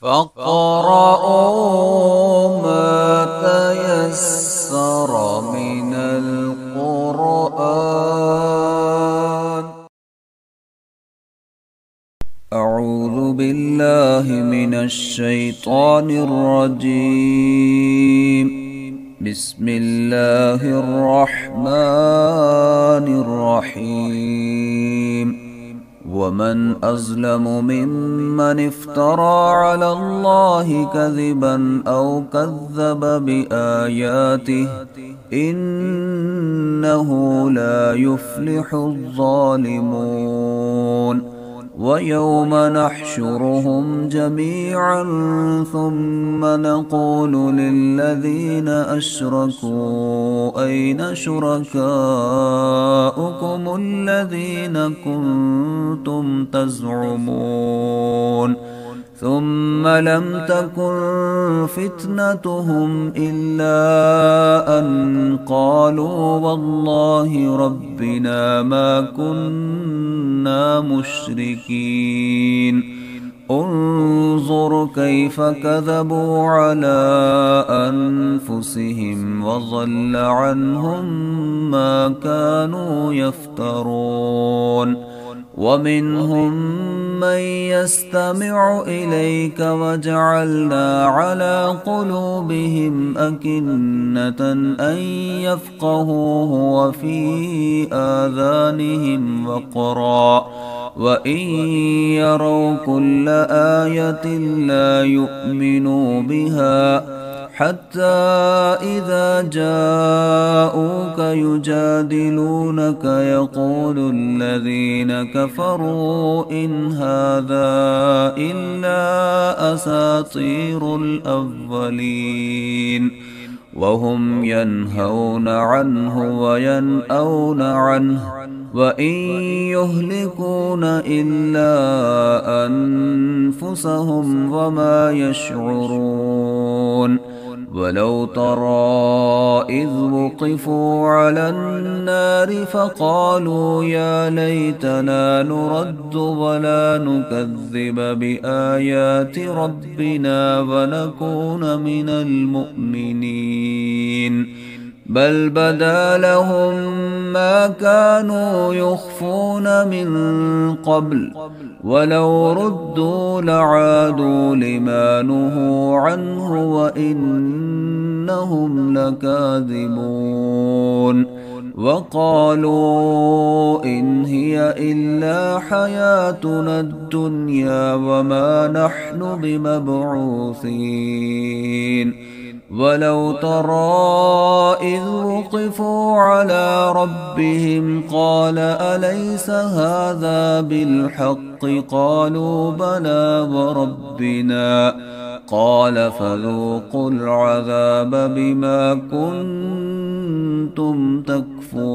فاقرؤوا ما تيسر من القرآن. أعوذ بالله من الشيطان الرجيم. بسم الله الرحمن الرحيم. ومن أظلم ممن افترى على الله كذبا أو كذب بآياته إنه لا يفلح الظالمون. ويوم نحشرهم جميعا ثم نقول للذين أشركوا أين شركاؤكم الذين كنتم تزعمون ثم لم تكن فتنتهم إلا أن قالوا والله ربنا ما كنا مشركين. انظر كيف كذبوا على أنفسهم وضل عنهم ما كانوا يفترون. ومنهم من يستمع إليك وجعلنا على قلوبهم أكنة أن يفقهوه وفي آذانهم وقرا وإن يروا كل آية لا يؤمنوا بها حتى إذا جاءوك يجادلونك يقول الذين كفروا إن هذا إلا أساطير الأولين. وهم ينهون عنه وينأون عنه وإن يهلكون إلا أنفسهم وما يشعرون. ولو ترى إذ وقفوا على النار فقالوا يا ليتنا نرد ولا نكذب بآيات ربنا ونكون من المؤمنين. بل بدا لهم ما كانوا يخفون من قبل ولو ردوا لعادوا لما نهوا عنه وإنهم لكاذبون. وقالوا إن هي إلا حياتنا الدنيا وما نحن بمبعوثين. ولو ترى إذ وقفوا على ربهم قال أليس هذا بالحق قالوا بلى وربنا قال فذوقوا العذاب بما كنتم تكفرون.